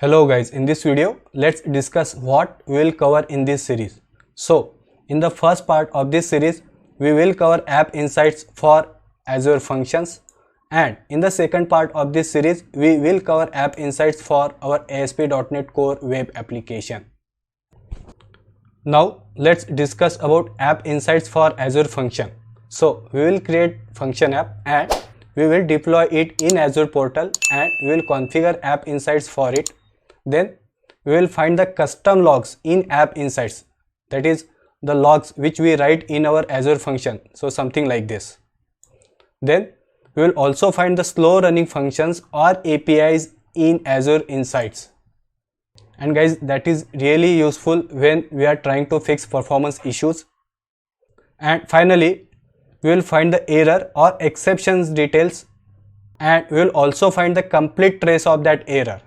Hello guys, in this video let's discuss what we will cover in this series. So in the first part of this series we will cover app insights for Azure functions, and in the second part of this series we will cover app insights for our ASP.NET Core web application. Now let's discuss about app insights for Azure function. So we will create function app and we will deploy it in Azure portal and we will configure app insights for it. Then we will find the custom logs in app insights, that is the logs which we write in our Azure function, so something like this. Then we will also find the slow running functions or APIs in Azure Insights, and guys, that is really useful when we are trying to fix performance issues. And finally we will find the error or exceptions details, and we will also find the complete trace of that error.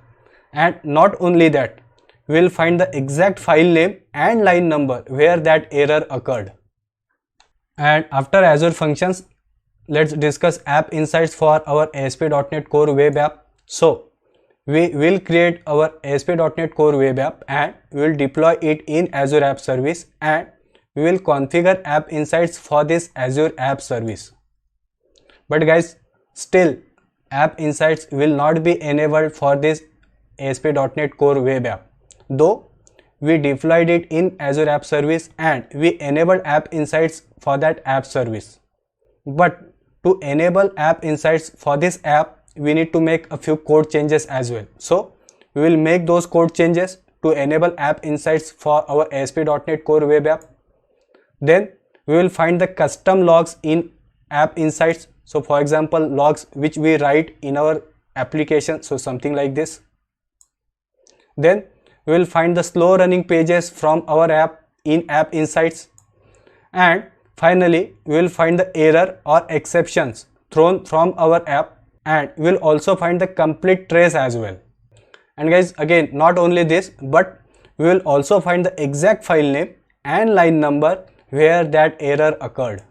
And not only that, we will find the exact file name and line number where that error occurred. And after Azure functions, let's discuss app insights for our ASP.NET Core web app. So we will create our ASP.NET Core web app and we will deploy it in Azure App Service, and we will configure app insights for this Azure App Service. But guys, still app insights will not be enabled for this ASP.NET Core web app, though we deployed it in Azure App Service and we enabled app insights for that app service. But to enable app insights for this app, we need to make a few code changes as well. So we will make those code changes to enable app insights for our ASP.NET Core web app. Then we will find the custom logs in app insights. So for example, logs which we write in our application, so something like this. Then we will find the slow running pages from our app in app insights, and finally we will find the error or exceptions thrown from our app, and we will also find the complete trace as well. And guys, again, not only this, but we will also find the exact file name and line number where that error occurred.